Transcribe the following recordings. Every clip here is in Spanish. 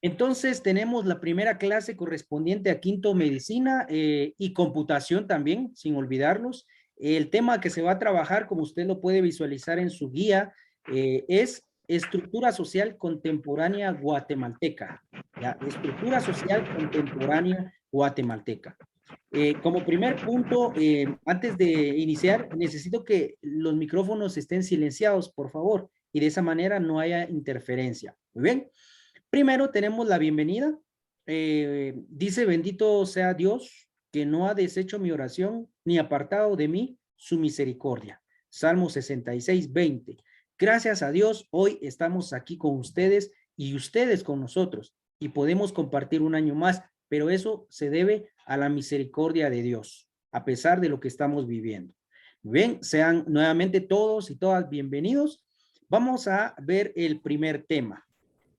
Entonces tenemos la primera clase correspondiente a quinto medicina y computación también, sin olvidarlos. El tema que se va a trabajar, como usted lo puede visualizar en su guía, es estructura social contemporánea guatemalteca. ¿Ya? Estructura social contemporánea guatemalteca. Como primer punto, antes de iniciar, necesito que los micrófonos estén silenciados, por favor, y de esa manera no haya interferencia. Muy bien. Primero tenemos la bienvenida. Dice, bendito sea Dios que no ha deshecho mi oración ni apartado de mí su misericordia. Salmo 66, 20. Gracias a Dios, hoy estamos aquí con ustedes y ustedes con nosotros y podemos compartir un año más, pero eso se debe a la misericordia de Dios, a pesar de lo que estamos viviendo. Bien, sean nuevamente todos y todas bienvenidos. Vamos a ver el primer tema.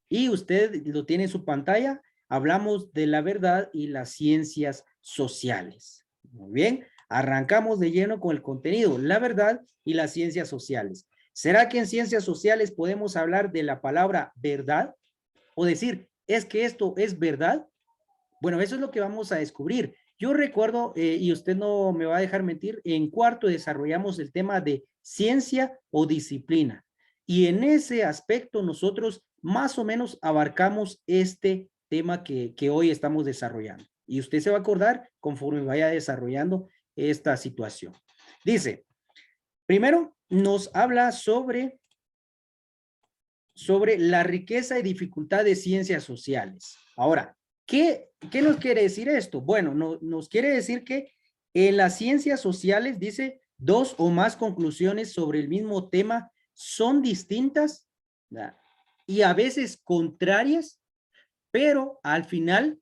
Y usted lo tiene en su pantalla. Hablamos de la verdad y las ciencias sociales. Muy bien, arrancamos de lleno con el contenido, la verdad y las ciencias sociales. ¿Será que en ciencias sociales podemos hablar de la palabra verdad? O decir, ¿es que esto es verdad? Bueno, eso es lo que vamos a descubrir. Yo recuerdo, y usted no me va a dejar mentir, en cuarto desarrollamos el tema de ciencia o disciplina. Y en ese aspecto nosotros más o menos abarcamos este tema que hoy estamos desarrollando. Y usted se va a acordar conforme vaya desarrollando esta situación. Dice, primero nos habla sobre la riqueza y dificultad de ciencias sociales. Ahora, ¿qué nos quiere decir esto? Bueno, nos quiere decir que en las ciencias sociales, dice, dos o más conclusiones sobre el mismo tema son distintas, ¿verdad? Y a veces contrarias, pero al final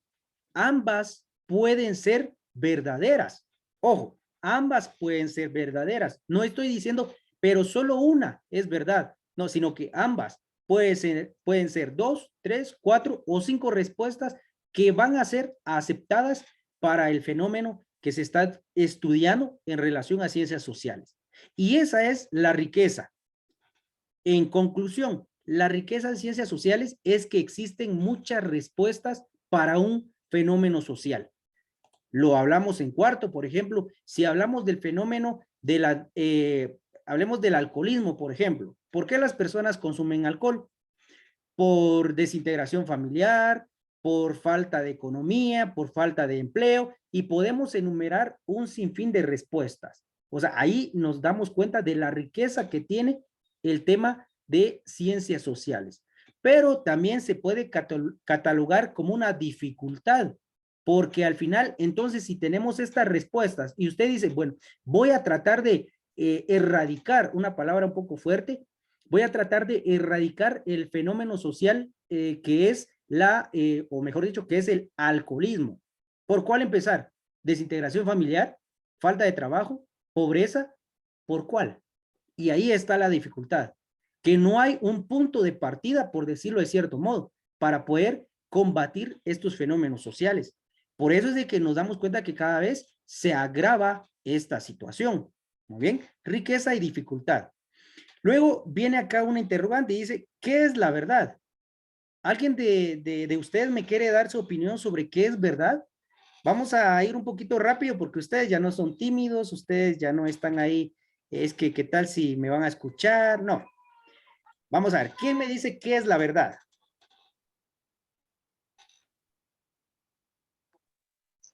ambas pueden ser verdaderas. Ojo, ambas pueden ser verdaderas. No estoy diciendo, pero solo una es verdad. No, sino que ambas pueden ser dos, tres, cuatro o cinco respuestas que van a ser aceptadas para el fenómeno que se está estudiando en relación a ciencias sociales. Y esa es la riqueza. En conclusión, la riqueza en ciencias sociales es que existen muchas respuestas para un fenómeno social. Lo hablamos en cuarto, por ejemplo, si hablamos del fenómeno de hablemos del alcoholismo, por ejemplo. ¿Por qué las personas consumen alcohol? Por desintegración familiar, por falta de economía, por falta de empleo, y podemos enumerar un sinfín de respuestas. O sea, ahí nos damos cuenta de la riqueza que tiene el tema de ciencias sociales. Pero también se puede catalogar como una dificultad, porque al final, entonces, si tenemos estas respuestas y usted dice, bueno, voy a tratar de erradicar, una palabra un poco fuerte, voy a tratar de erradicar el fenómeno social que es o mejor dicho, que es el alcoholismo. ¿Por cuál empezar? Desintegración familiar, falta de trabajo, pobreza, ¿por cuál? Y ahí está la dificultad, que no hay un punto de partida, por decirlo de cierto modo, para poder combatir estos fenómenos sociales. Por eso es de que nos damos cuenta que cada vez se agrava esta situación. Muy bien, riqueza y dificultad. Luego viene acá una interrogante y dice, ¿qué es la verdad? ¿Alguien de ustedes me quiere dar su opinión sobre qué es verdad? Vamos a ir un poquito rápido porque ustedes ya no son tímidos, ustedes ya no están ahí, es que qué tal si me van a escuchar, no. Vamos a ver, ¿quién me dice qué es la verdad?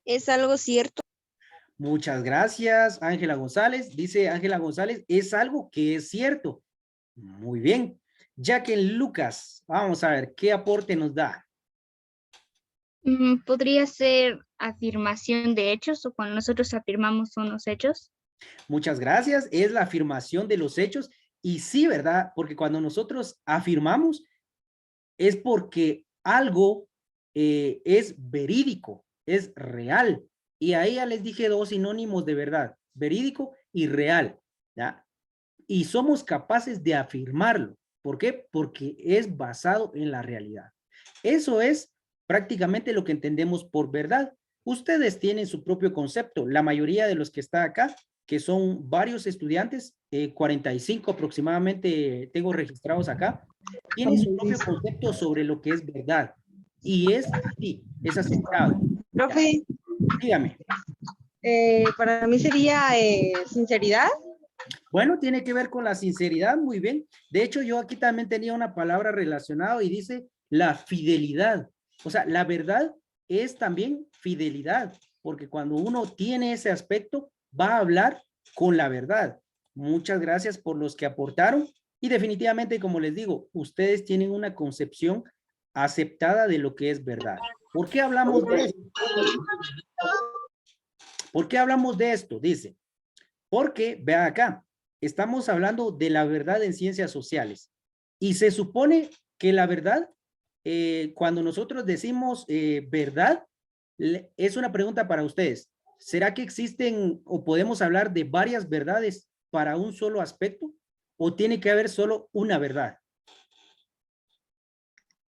Es algo cierto. Muchas gracias, Ángela González. Dice Ángela González, es algo que es cierto. Muy bien. Jacqueline Lucas, vamos a ver, ¿qué aporte nos da? Podría ser afirmación de hechos o cuando nosotros afirmamos unos hechos. Muchas gracias. Es la afirmación de los hechos. Y sí, ¿verdad? Porque cuando nosotros afirmamos es porque algo es verídico, es real. Y ahí ya les dije dos sinónimos de verdad, verídico y real, ¿ya? Y somos capaces de afirmarlo. ¿Por qué? Porque es basado en la realidad. Eso es prácticamente lo que entendemos por verdad. Ustedes tienen su propio concepto. La mayoría de los que está acá, que son varios estudiantes, 45 aproximadamente tengo registrados acá, tienen su propio concepto sobre lo que es verdad. y es así, es aceptado. Profe, Dígame. para mí sería sinceridad. Bueno, tiene que ver con la sinceridad, muy bien. De hecho, yo aquí también tenía una palabra relacionada y dice la fidelidad. O sea, la verdad es también fidelidad, porque cuando uno tiene ese aspecto, va a hablar con la verdad. Muchas gracias por los que aportaron y definitivamente, como les digo, ustedes tienen una concepción aceptada de lo que es verdad. ¿Por qué hablamos de esto? ¿Por qué hablamos de esto? Dice, porque, vea acá, estamos hablando de la verdad en ciencias sociales y se supone que la verdad, cuando nosotros decimos verdad, es una pregunta para ustedes. ¿Será que existen o podemos hablar de varias verdades para un solo aspecto? ¿O tiene que haber solo una verdad?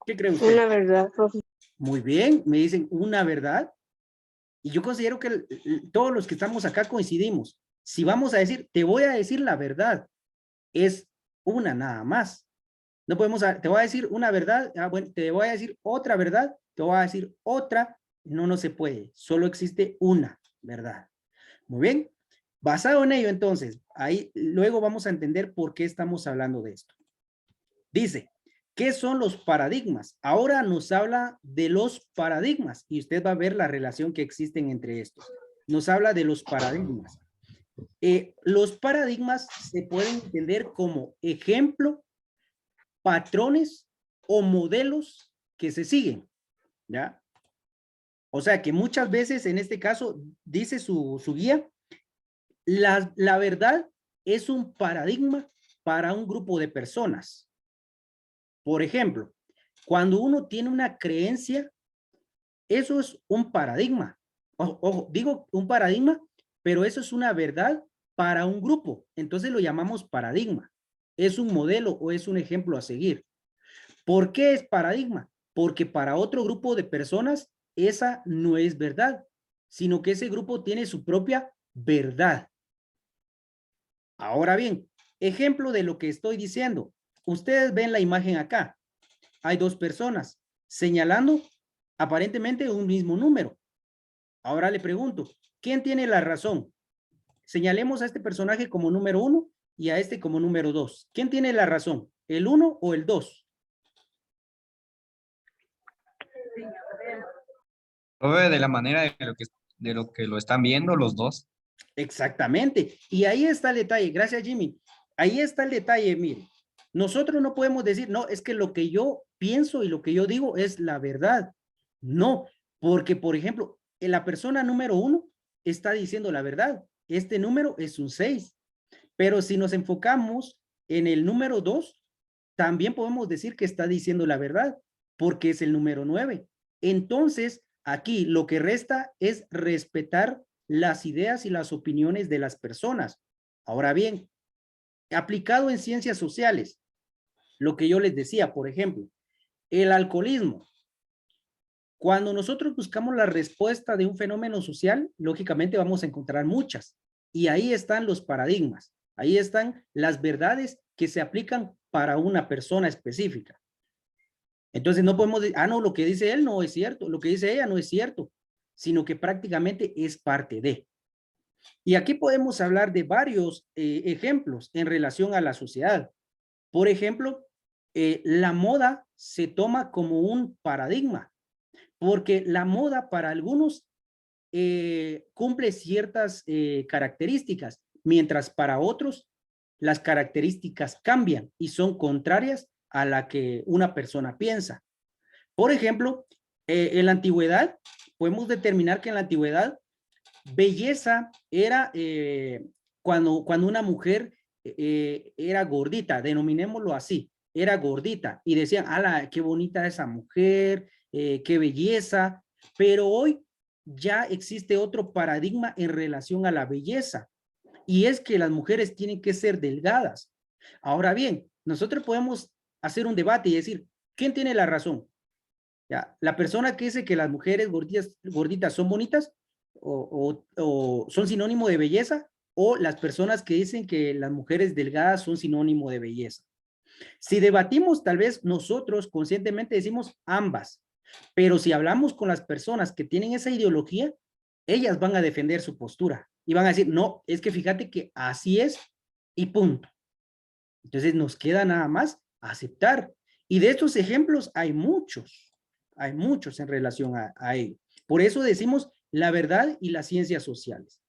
¿Qué cree usted? Una verdad, profe. Muy bien, me dicen una verdad. Y yo considero que todos los que estamos acá coincidimos. Si vamos a decir, te voy a decir la verdad, es una nada más. No podemos, te voy a decir una verdad, bueno, te voy a decir otra verdad, te voy a decir otra, no se puede, solo existe una verdad. Muy bien, basado en ello entonces, ahí luego vamos a entender por qué estamos hablando de esto. Dice, ¿qué son los paradigmas? Ahora nos habla de los paradigmas y usted va a ver la relación que existen entre estos. Nos habla de los paradigmas. Los paradigmas se pueden entender como ejemplo, patrones o modelos que se siguen, ¿ya? O sea que muchas veces en este caso dice su guía, la verdad es un paradigma para un grupo de personas. Por ejemplo, cuando uno tiene una creencia, eso es un paradigma. Ojo, digo un paradigma, pero eso es una verdad para un grupo. Entonces lo llamamos paradigma. Es un modelo o es un ejemplo a seguir. ¿Por qué es paradigma? Porque para otro grupo de personas esa no es verdad, sino que ese grupo tiene su propia verdad. Ahora bien, ejemplo de lo que estoy diciendo. Ustedes ven la imagen acá. Hay dos personas señalando aparentemente un mismo número. Ahora le pregunto, ¿quién tiene la razón? Señalemos a este personaje como número 1 y a este como número 2. ¿Quién tiene la razón? ¿El 1 o el 2? Profe, de la manera de lo que lo están viendo los dos. Exactamente. Y ahí está el detalle. Gracias, Jimmy. Ahí está el detalle, mire. Nosotros no podemos decir, no, es que lo que yo pienso y lo que yo digo es la verdad. No, porque, por ejemplo, la persona número 1 está diciendo la verdad. Este número es un 6. Pero si nos enfocamos en el número 2, también podemos decir que está diciendo la verdad, porque es el número 9. Entonces, aquí lo que resta es respetar las ideas y las opiniones de las personas. Ahora bien, aplicado en ciencias sociales, lo que yo les decía, por ejemplo, el alcoholismo. Cuando nosotros buscamos la respuesta de un fenómeno social, lógicamente vamos a encontrar muchas. Y ahí están los paradigmas. Ahí están las verdades que se aplican para una persona específica. Entonces no podemos decir, no, lo que dice él no es cierto, lo que dice ella no es cierto, sino que prácticamente es parte de. Y aquí podemos hablar de varios ejemplos en relación a la sociedad. Por ejemplo, la moda se toma como un paradigma, porque la moda para algunos cumple ciertas características, mientras para otros las características cambian y son contrarias a la que una persona piensa. Por ejemplo, en la antigüedad, podemos determinar que en la antigüedad belleza era cuando una mujer era gordita, denominémoslo así, era gordita y decían, ala, qué bonita esa mujer, qué belleza, pero hoy ya existe otro paradigma en relación a la belleza y es que las mujeres tienen que ser delgadas. Ahora bien, nosotros podemos hacer un debate y decir, ¿quién tiene la razón? ¿Ya? La persona que dice que las mujeres gorditas son bonitas o son sinónimo de belleza, o las personas que dicen que las mujeres delgadas son sinónimo de belleza. Si debatimos, tal vez nosotros conscientemente decimos ambas, Pero si hablamos con las personas que tienen esa ideología, ellas van a defender su postura y van a decir, no, es que fíjate que así es y punto. Entonces nos queda nada más aceptar. Y de estos ejemplos hay muchos en relación a ello. Por eso decimos la verdad y las ciencias sociales.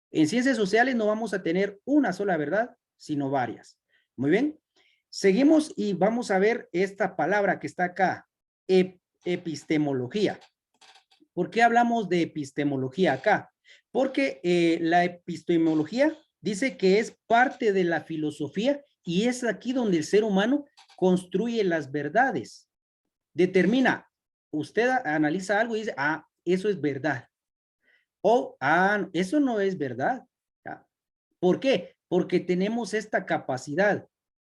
En ciencias sociales no vamos a tener una sola verdad, sino varias. Muy bien. Seguimos y vamos a ver esta palabra que está acá, epistemología. ¿Por qué hablamos de epistemología acá? Porque la epistemología dice que es parte de la filosofía y es aquí donde el ser humano construye las verdades. Determina, usted analiza algo y dice, ah, eso es verdad. O, ah, eso no es verdad. ¿Por qué? Porque tenemos esta capacidad,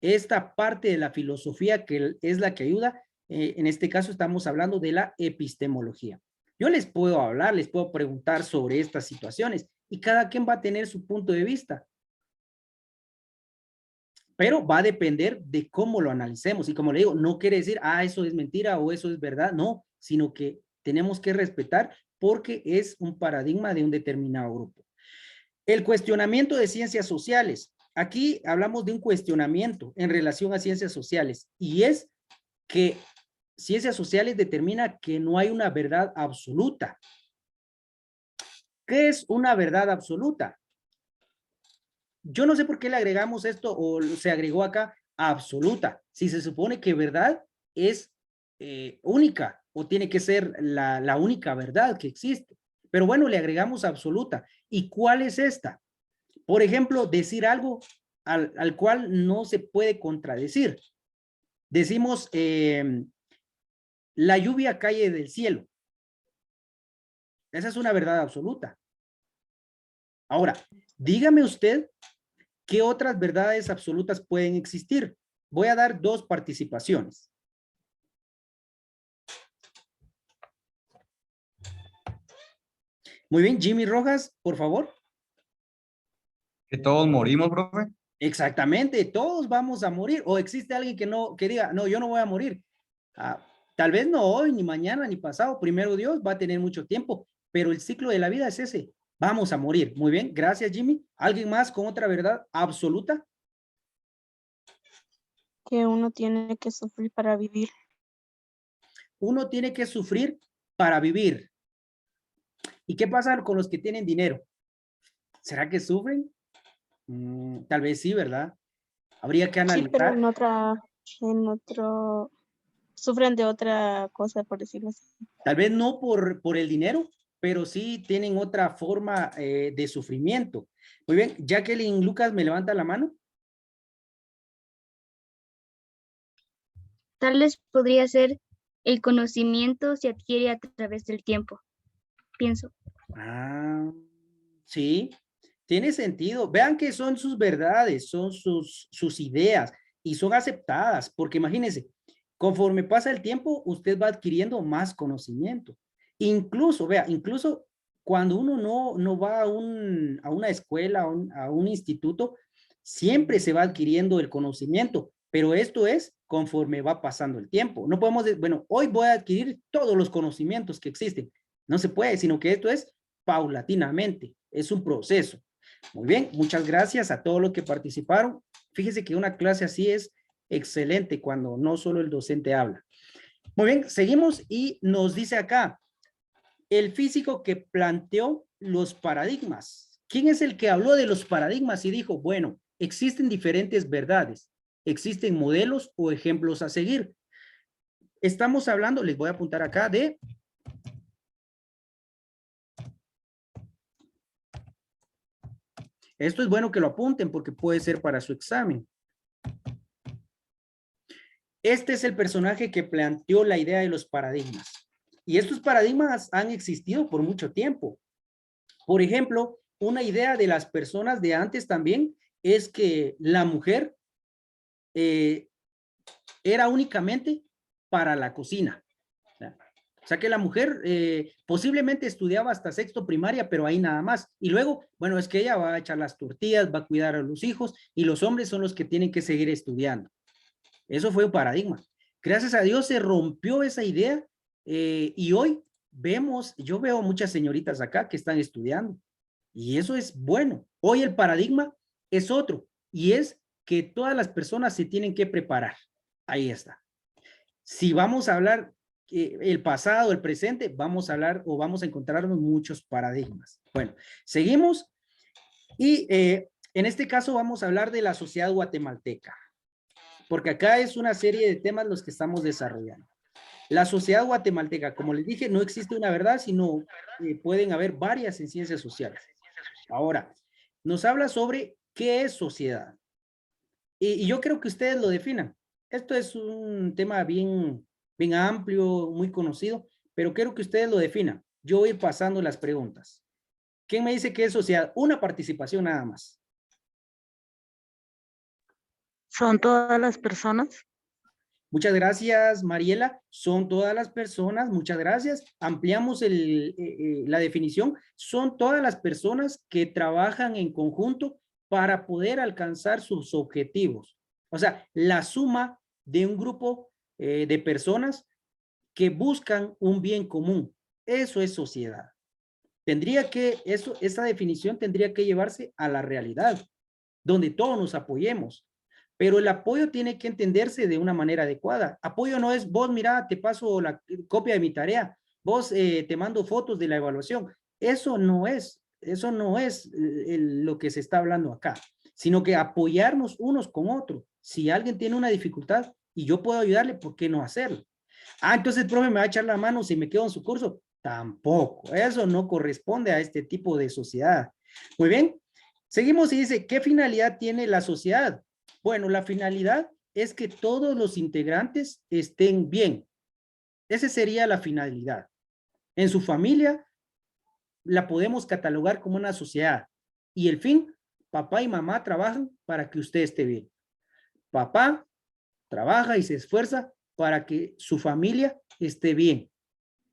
esta parte de la filosofía que es la que ayuda. En este caso estamos hablando de la epistemología. Yo les puedo hablar, les puedo preguntar sobre estas situaciones y cada quien va a tener su punto de vista. Pero va a depender de cómo lo analicemos. Y como le digo, no quiere decir, ah, eso es mentira o eso es verdad. No, sino que tenemos que respetar porque es un paradigma de un determinado grupo. El cuestionamiento de ciencias sociales. Aquí hablamos de un cuestionamiento en relación a ciencias sociales y es que ciencias sociales determina que no hay una verdad absoluta. ¿Qué es una verdad absoluta? Yo no sé por qué le agregamos esto o se agregó acá absoluta. Si se supone que verdad es única o tiene que ser la única verdad que existe. Pero bueno, le agregamos absoluta. ¿Y cuál es esta? Por ejemplo, decir algo al cual no se puede contradecir. Decimos, la lluvia cae del cielo. Esa es una verdad absoluta. Ahora, dígame usted qué otras verdades absolutas pueden existir. Voy a dar dos participaciones. Muy bien, Jimmy Rojas, por favor. Que todos morimos, profe. Exactamente, todos vamos a morir. O existe alguien que diga, no, yo no voy a morir. Tal vez no hoy, ni mañana, ni pasado. Primero Dios va a tener mucho tiempo, pero el ciclo de la vida es ese. Vamos a morir. Muy bien, gracias, Jimmy. ¿Alguien más con otra verdad absoluta? Que uno tiene que sufrir para vivir. Uno tiene que sufrir para vivir. ¿Y qué pasa con los que tienen dinero? ¿Será que sufren? Tal vez sí, ¿verdad? Habría que Sí, pero analizar. en otro, sufren de otra cosa, por decirlo así. Tal vez no por el dinero, pero sí tienen otra forma de sufrimiento. Muy bien, Jacqueline Lucas, ¿me levanta la mano? Tal vez podría ser el conocimiento se adquiere a través del tiempo, pienso. Ah, sí, tiene sentido. Vean que son sus verdades, son sus ideas y son aceptadas, porque imagínense, conforme pasa el tiempo, usted va adquiriendo más conocimiento. Incluso, vea, incluso cuando uno no va a una escuela, a un instituto, siempre se va adquiriendo el conocimiento, pero esto es conforme va pasando el tiempo. No podemos decir, bueno, hoy voy a adquirir todos los conocimientos que existen. No se puede, sino que esto es paulatinamente, es un proceso. Muy bien, muchas gracias a todos los que participaron. Fíjese que una clase así es excelente cuando no solo el docente habla. Muy bien, seguimos y nos dice acá, el físico que planteó los paradigmas. ¿Quién es el que habló de los paradigmas y dijo, bueno, existen diferentes verdades, existen modelos o ejemplos a seguir? Estamos hablando, les voy a apuntar acá de... Esto es bueno que lo apunten porque puede ser para su examen. Este es el personaje que planteó la idea de los paradigmas. Y estos paradigmas han existido por mucho tiempo. Por ejemplo, una idea de las personas de antes también es que la mujer era únicamente para la cocina. O sea que la mujer posiblemente estudiaba hasta sexto primaria, pero ahí nada más. Y luego, bueno, es que ella va a echar las tortillas, va a cuidar a los hijos y los hombres son los que tienen que seguir estudiando. Eso fue un paradigma. Gracias a Dios se rompió esa idea Y hoy yo veo muchas señoritas acá que están estudiando y eso es bueno. Hoy el paradigma es otro y es que todas las personas se tienen que preparar. Ahí está. Si vamos a hablar el pasado, el presente, vamos a hablar o vamos a encontrarnos muchos paradigmas. Bueno, seguimos y en este caso vamos a hablar de la sociedad guatemalteca, porque acá es una serie de temas los que estamos desarrollando. La sociedad guatemalteca, como les dije, no existe una verdad, sino pueden haber varias en ciencias sociales. Ahora, nos habla sobre qué es sociedad. Y yo creo que ustedes lo definan. Esto es un tema bien amplio, muy conocido, pero quiero que ustedes lo definan. Yo voy a ir pasando las preguntas. ¿Quién me dice qué es sociedad? Una participación nada más. ¿Son todas las personas? Muchas gracias, Mariela. Son todas las personas. Muchas gracias. Ampliamos la definición. Son todas las personas que trabajan en conjunto para poder alcanzar sus objetivos. O sea, la suma de un grupo de personas que buscan un bien común. Eso es sociedad. Esa definición tendría que llevarse a la realidad, donde todos nos apoyemos. Pero el apoyo tiene que entenderse de una manera adecuada. Apoyo no es vos, mira, te paso la copia de mi tarea, vos te mando fotos de la evaluación. Eso no es lo que se está hablando acá, sino que apoyarnos unos con otros. Si alguien tiene una dificultad y yo puedo ayudarle, ¿por qué no hacerlo? Ah, entonces el profe me va a echar la mano si me quedo en su curso. Tampoco, eso no corresponde a este tipo de sociedad. Muy bien, seguimos y dice, ¿qué finalidad tiene la sociedad? Bueno, la finalidad es que todos los integrantes estén bien. Esa sería la finalidad. En su familia la podemos catalogar como una sociedad. Y el fin, papá y mamá trabajan para que usted esté bien. Papá trabaja y se esfuerza para que su familia esté bien.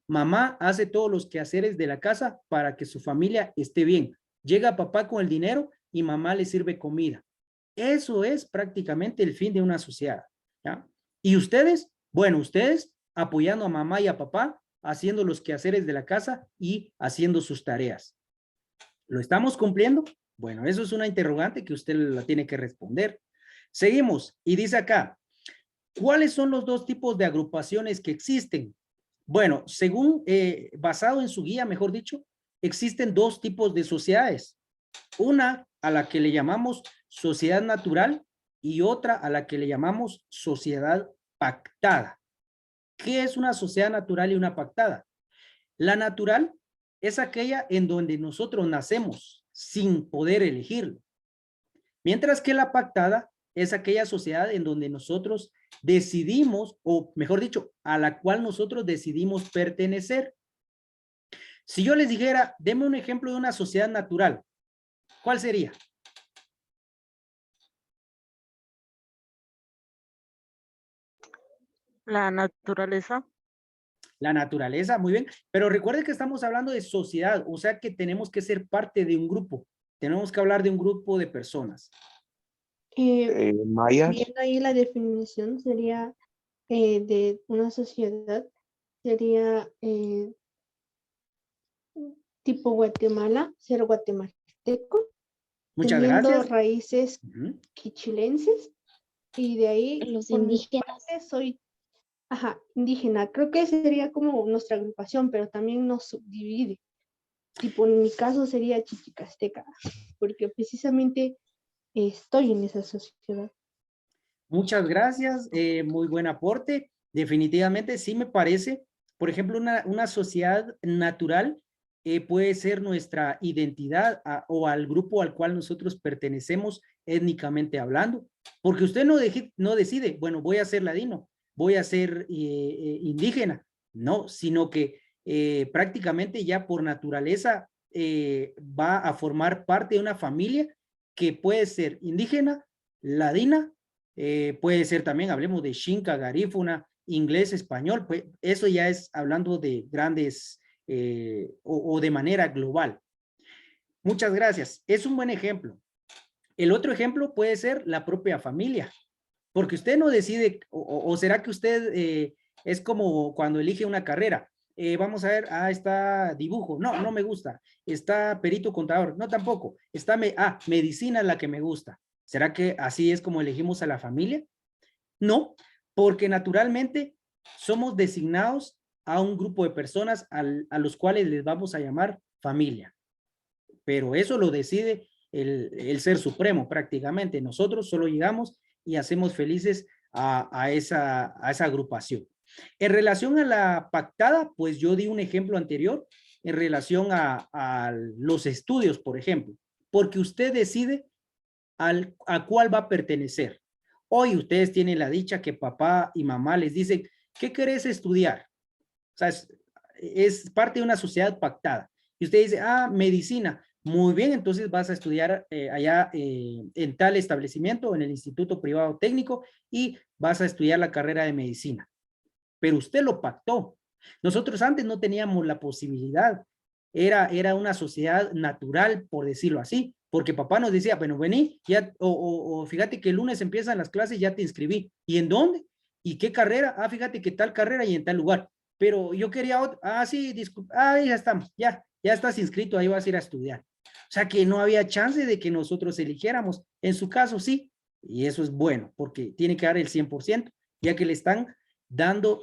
Mamá hace todos los quehaceres de la casa para que su familia esté bien. Llega papá con el dinero y mamá le sirve comida. Eso es prácticamente el fin de una sociedad, ¿ya? Y ustedes, bueno, ustedes apoyando a mamá y a papá, haciendo los quehaceres de la casa y haciendo sus tareas. ¿Lo estamos cumpliendo? Bueno, eso es una interrogante que usted la tiene que responder. Seguimos y dice acá, ¿cuáles son los dos tipos de agrupaciones que existen? Bueno, según, basado en su guía, mejor dicho, existen dos tipos de sociedades. Una a la que le llamamos sociedad natural y otra a la que le llamamos sociedad pactada. ¿Qué es una sociedad natural y una pactada? La natural es aquella en donde nosotros nacemos sin poder elegirlo. Mientras que la pactada es aquella sociedad en donde nosotros decidimos, o mejor dicho, a la cual nosotros decidimos pertenecer. Si yo les dijera, deme un ejemplo de una sociedad natural, ¿cuál sería? La naturaleza. La naturaleza, muy bien. Pero recuerde que estamos hablando de sociedad, o sea que tenemos que ser parte de un grupo. Tenemos que hablar de un grupo de personas. Mayas. Viendo ahí la definición sería de una sociedad, sería tipo Guatemala, ser guatemalteco, Muchas teniendo gracias. raíces Ujú. quichilenses y de ahí Los por mi indígenas. parte soy indígena. Creo que sería como nuestra agrupación, pero también nos subdivide. Tipo, en mi caso sería chichicasteca, porque precisamente estoy en esa sociedad. Muchas gracias, muy buen aporte. Definitivamente sí me parece, por ejemplo, una sociedad natural puede ser nuestra identidad o al grupo al cual nosotros pertenecemos étnicamente hablando, porque usted no decide, bueno, voy a ser ladino, voy a ser indígena, no, sino que prácticamente ya por naturaleza va a formar parte de una familia que puede ser indígena, ladina, puede ser también, hablemos de Xinca, Garífuna, inglés, español, pues eso ya es hablando de grandes o de manera global. Muchas gracias. Es un buen ejemplo. El otro ejemplo puede ser la propia familia, porque usted no decide, o será que usted Es como cuando elige una carrera. Vamos a ver, está dibujo. No, no me gusta. Está perito contador. No, tampoco. Medicina es la que me gusta. ¿Será que así es como elegimos a la familia? No, porque naturalmente somos designados a un grupo de personas a los cuales les vamos a llamar familia. Pero eso lo decide el Ser Supremo prácticamente. Nosotros solo llegamos y hacemos felices a esa agrupación. En relación a la pactada, pues yo di un ejemplo anterior en relación a los estudios, por ejemplo, porque usted decide a cuál va a pertenecer. Hoy ustedes tienen la dicha que papá y mamá les dicen, ¿qué querés estudiar? O sea, es parte de una sociedad pactada. Y usted dice, medicina. Muy bien, entonces vas a estudiar allá en tal establecimiento, en el Instituto Privado Técnico, y vas a estudiar la carrera de medicina. Pero usted lo pactó. Nosotros antes no teníamos la posibilidad. Era una sociedad natural, por decirlo así, porque papá nos decía, bueno, vení, ya, o fíjate que el lunes empiezan las clases, ya te inscribí. ¿Y en dónde? ¿Y qué carrera? Fíjate que tal carrera y en tal lugar. Pero yo quería otra. Sí, disculpa. Ya estamos, ya estás inscrito, ahí vas a ir a estudiar. O sea que no había chance de que nosotros eligiéramos. En su caso, sí. Y eso es bueno, porque tiene que dar el 100%, ya que le están dando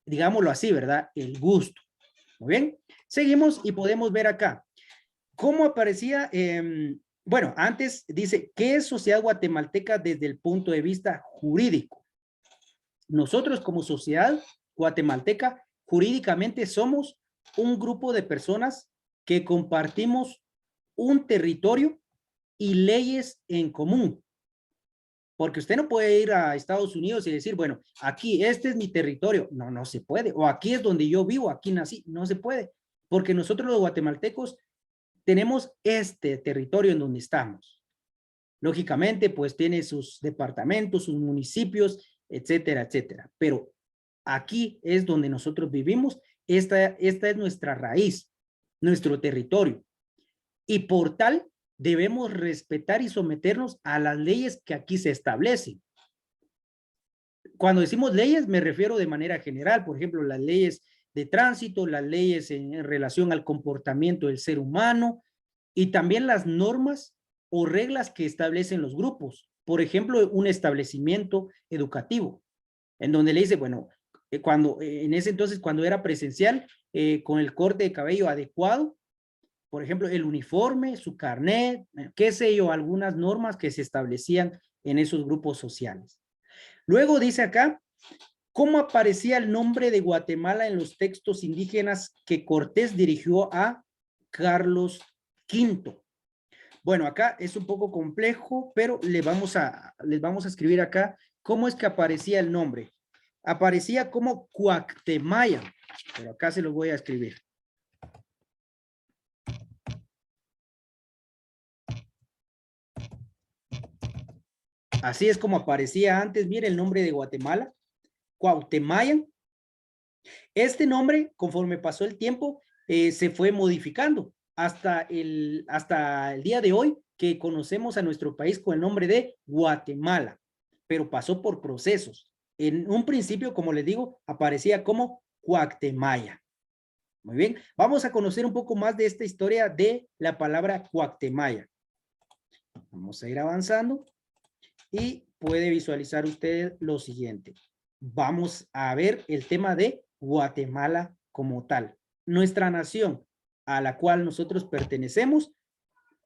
digámoslo así, ¿verdad? El gusto. Muy bien. Seguimos y podemos ver acá. ¿Cómo aparecía? Bueno, antes dice, ¿qué es sociedad guatemalteca desde el punto de vista jurídico? Nosotros como sociedad guatemalteca, jurídicamente somos un grupo de personas que compartimos un territorio y leyes en común. Porque usted no puede ir a Estados Unidos y decir, bueno, aquí, este es mi territorio. No, no se puede. O aquí es donde yo vivo, aquí nací. No se puede. Porque nosotros los guatemaltecos tenemos este territorio en donde estamos. Lógicamente, pues tiene sus departamentos, sus municipios, etcétera, etcétera. Pero aquí es donde nosotros vivimos. Esta es nuestra raíz, nuestro territorio. Y por tal, debemos respetar y someternos a las leyes que aquí se establecen. Cuando decimos leyes, me refiero de manera general, por ejemplo, las leyes de tránsito, las leyes en relación al comportamiento del ser humano y también las normas o reglas que establecen los grupos. Por ejemplo, un establecimiento educativo, en donde le dice, bueno, en ese entonces, cuando era presencial, con el corte de cabello adecuado, por ejemplo, el uniforme, su carnet, qué sé yo, algunas normas que se establecían en esos grupos sociales. Luego dice acá, ¿cómo aparecía el nombre de Guatemala en los textos indígenas que Cortés dirigió a Carlos V? Bueno, acá es un poco complejo, pero les vamos a escribir acá cómo es que aparecía el nombre. Aparecía como Cuactemaya, pero acá se lo voy a escribir. Así es como aparecía antes. Mire el nombre de Guatemala, Cuauhtemayan. Este nombre, conforme pasó el tiempo, se fue modificando hasta el día de hoy, que conocemos a nuestro país con el nombre de Guatemala, pero pasó por procesos. En un principio, como les digo, aparecía como Cuactemaya. Muy bien, vamos a conocer un poco más de esta historia de la palabra Cuactemaya. Vamos a ir avanzando. Y puede visualizar usted lo siguiente. Vamos a ver el tema de Guatemala como tal. Nuestra nación a la cual nosotros pertenecemos,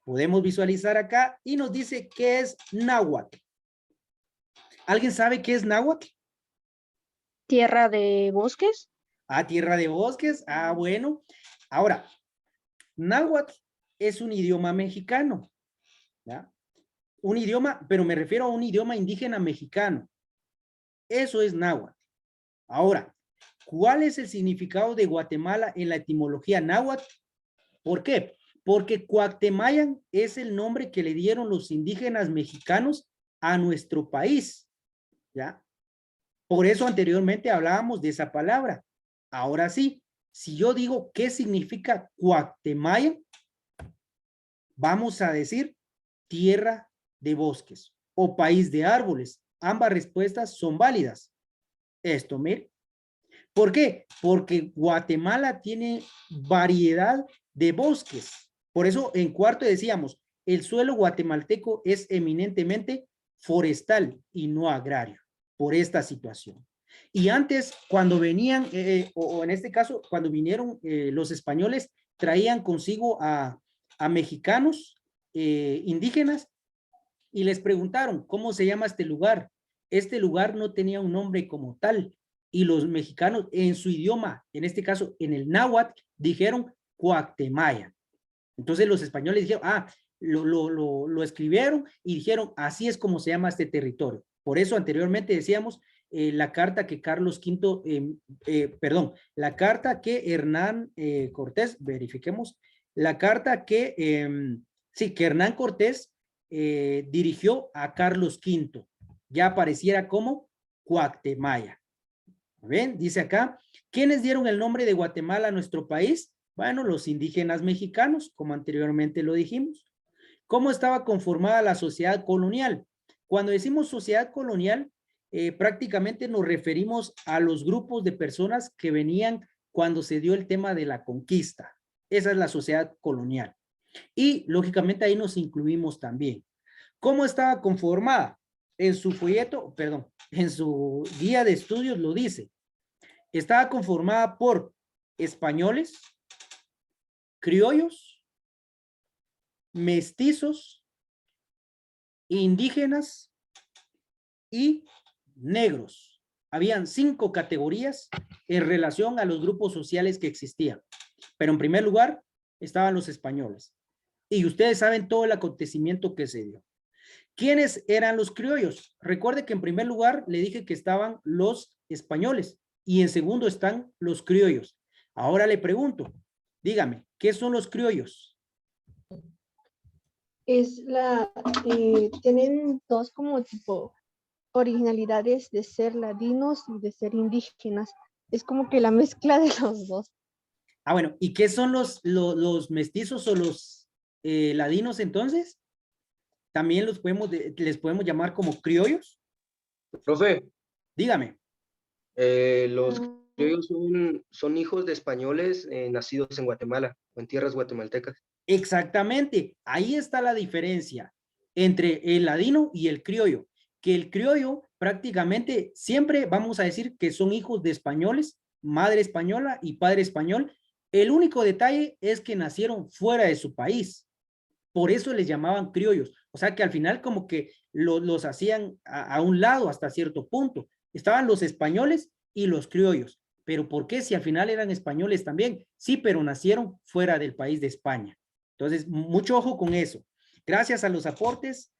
podemos visualizar acá y nos dice qué es náhuatl. ¿Alguien sabe qué es náhuatl? Tierra de bosques. Tierra de bosques. Bueno. Ahora, náhuatl es un idioma mexicano, ¿ya? Un idioma, pero me refiero a un idioma indígena mexicano. Eso es náhuatl. Ahora, ¿cuál es el significado de Guatemala en la etimología náhuatl? ¿Por qué? Porque Cuactemayan es el nombre que le dieron los indígenas mexicanos a nuestro país, ¿ya? Por eso anteriormente hablábamos de esa palabra. Ahora sí, si yo digo qué significa Cuactemayan, vamos a decir tierra de bosques o país de árboles. Ambas respuestas son válidas. Esto, mire. ¿Por qué? Porque Guatemala tiene variedad de bosques. Por eso en cuarto decíamos, el suelo guatemalteco es eminentemente forestal y no agrario, por esta situación. Y antes, cuando venían, o en este caso, cuando vinieron los españoles, traían consigo a mexicanos indígenas y les preguntaron, ¿cómo se llama este lugar? Este lugar no tenía un nombre como tal. Y los mexicanos en su idioma, en este caso en el náhuatl, dijeron Cuactemaya. Entonces los españoles dijeron, lo escribieron y dijeron, así es como se llama este territorio. Por eso anteriormente decíamos la carta que Carlos V, la carta que Hernán Cortés, verifiquemos, la carta que, que Hernán Cortés dirigió a Carlos V, ya apareciera como Cuactemaya. ¿Ven? Dice acá, ¿quiénes dieron el nombre de Guatemala a nuestro país? Bueno, los indígenas mexicanos, como anteriormente lo dijimos. ¿Cómo estaba conformada la sociedad colonial? Cuando decimos sociedad colonial, prácticamente nos referimos a los grupos de personas que venían cuando se dio el tema de la conquista. Esa es la sociedad colonial. Y, lógicamente, ahí nos incluimos también. ¿Cómo estaba conformada? En su folleto, perdón, en su guía de estudios lo dice. Estaba conformada por españoles, criollos, mestizos, indígenas y negros. Habían 5 categorías en relación a los grupos sociales que existían. Pero en primer lugar estaban los españoles. Y ustedes saben todo el acontecimiento que se dio. ¿Quiénes eran los criollos? Recuerde que en primer lugar le dije que estaban los españoles y en segundo están los criollos. Ahora le pregunto, dígame, ¿qué son los criollos? Tienen dos como tipo originalidades de ser ladinos y de ser indígenas. Es como que la mezcla de los dos. Bueno, ¿y qué son los mestizos o los ladinos entonces? También les podemos llamar como criollos. Profe, Dígame. los criollos son hijos de españoles nacidos en Guatemala o en tierras guatemaltecas. Exactamente, ahí está la diferencia entre el ladino y el criollo, que el criollo prácticamente siempre vamos a decir que son hijos de españoles, madre española y padre español. El único detalle es que nacieron fuera de su país, por eso les llamaban criollos, o sea que al final como que los hacían a un lado hasta cierto punto. Estaban los españoles y los criollos, pero ¿por qué si al final eran españoles también? Sí, pero nacieron fuera del país de España. Entonces, mucho ojo con eso. Gracias a los aportes.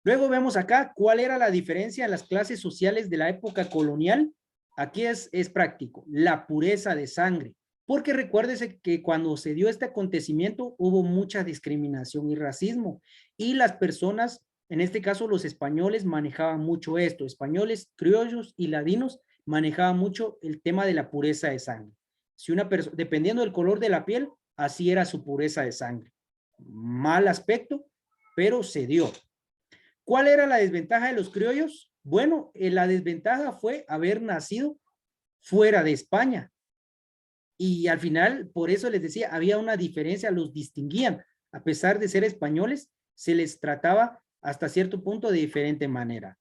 Luego vemos acá cuál era la diferencia en las clases sociales de la época colonial. Aquí es práctico, la pureza de sangre. Porque recuérdese que cuando se dio este acontecimiento hubo mucha discriminación y racismo. Y las personas, en este caso los españoles, manejaban mucho esto. Españoles, criollos y ladinos manejaban mucho el tema de la pureza de sangre. Si una persona, dependiendo del color de la piel, así era su pureza de sangre. Mal aspecto, pero se dio. ¿Cuál era la desventaja de los criollos? Bueno, la desventaja fue haber nacido fuera de España. Y al final, por eso les decía, había una diferencia, los distinguían. A pesar de ser españoles, se les trataba hasta cierto punto de diferente manera.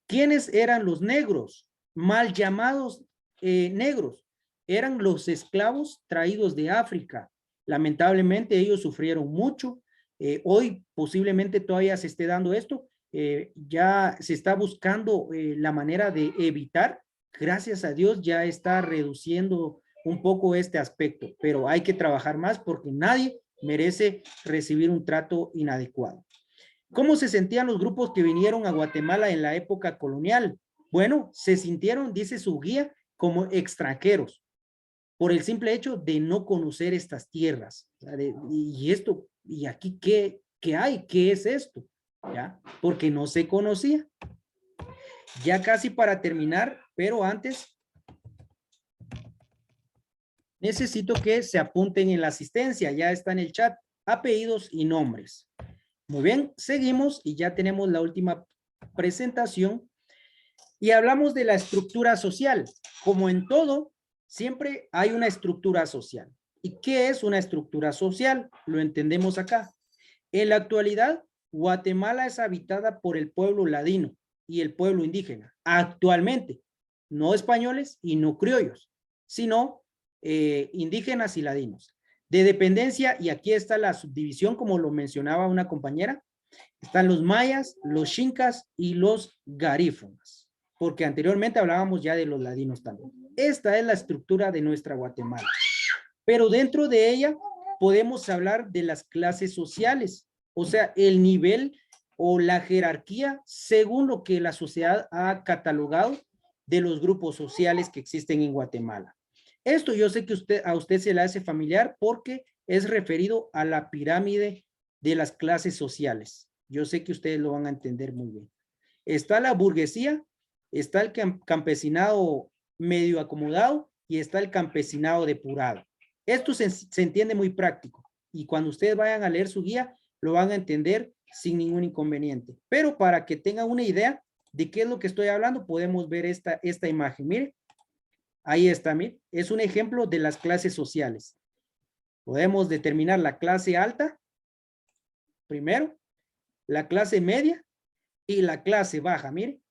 ¿Quiénes eran los negros? Mal llamados negros. Eran los esclavos traídos de África. Lamentablemente ellos sufrieron mucho. Hoy posiblemente todavía se esté dando esto. Ya se está buscando la manera de evitar. Gracias a Dios ya está reduciendo un poco este aspecto, pero hay que trabajar más porque nadie merece recibir un trato inadecuado. ¿Cómo se sentían los grupos que vinieron a Guatemala en la época colonial? Bueno, se sintieron, dice su guía, como extranjeros, por el simple hecho de no conocer estas tierras. Y esto, ¿y aquí qué hay? ¿Qué es esto? ¿Ya? Porque no se conocía. Ya casi para terminar, pero antes necesito que se apunten en la asistencia, ya está en el chat, apellidos y nombres. Muy bien, seguimos y ya tenemos la última presentación. Y hablamos de la estructura social. Como en todo, siempre hay una estructura social. ¿Y qué es una estructura social? Lo entendemos acá. En la actualidad, Guatemala es habitada por el pueblo ladino y el pueblo indígena. Actualmente, no españoles y no criollos, sino indígenas y ladinos. De dependencia, y aquí está la subdivisión, como lo mencionaba una compañera, están los mayas, los xincas y los garífunas, porque anteriormente hablábamos ya de los ladinos también. Esta es la estructura de nuestra Guatemala. Pero dentro de ella podemos hablar de las clases sociales, o sea, el nivel o la jerarquía según lo que la sociedad ha catalogado de los grupos sociales que existen en Guatemala. Esto yo sé que a usted se le hace familiar porque es referido a la pirámide de las clases sociales. Yo sé que ustedes lo van a entender muy bien. Está la burguesía, está el campesinado medio acomodado y está el campesinado depurado. Esto se entiende muy práctico y cuando ustedes vayan a leer su guía lo van a entender sin ningún inconveniente. Pero para que tengan una idea de qué es lo que estoy hablando, podemos ver esta imagen. Mire, ahí está, mire, es un ejemplo de las clases sociales. Podemos determinar la clase alta, primero, la clase media y la clase baja, mire.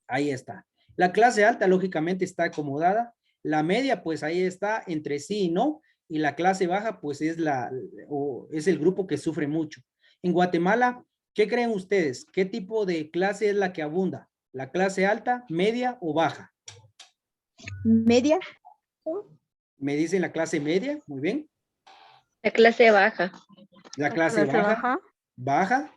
Ahí está. La clase alta, lógicamente, está acomodada. La media, pues ahí está entre sí y no. Y la clase baja, pues es el grupo que sufre mucho. En Guatemala, ¿qué creen ustedes? ¿Qué tipo de clase es la que abunda? ¿La clase alta, media o baja? Media. Me dicen la clase media, muy bien. La clase baja. La clase baja. Baja.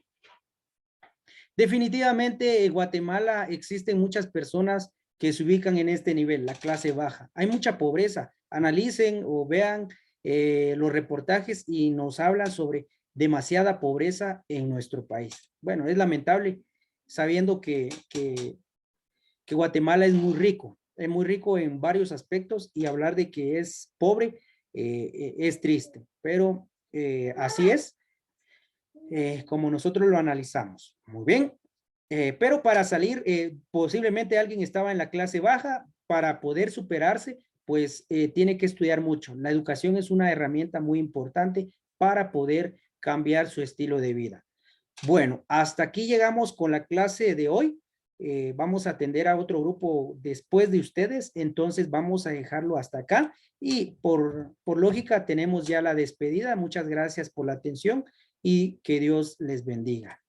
Definitivamente en Guatemala existen muchas personas que se ubican en este nivel, la clase baja. Hay mucha pobreza. Analicen o vean los reportajes y nos hablan sobre demasiada pobreza en nuestro país. Bueno, es lamentable sabiendo que Guatemala es muy rico en varios aspectos y hablar de que es pobre es triste, pero así es. Como nosotros lo analizamos. Muy bien. Pero para salir, posiblemente alguien estaba en la clase baja, para poder superarse, pues tiene que estudiar mucho. La educación es una herramienta muy importante para poder cambiar su estilo de vida. Bueno, hasta aquí llegamos con la clase de hoy. Vamos a atender a otro grupo después de ustedes, entonces vamos a dejarlo hasta acá y por lógica tenemos ya la despedida. Muchas gracias por la atención y que Dios les bendiga.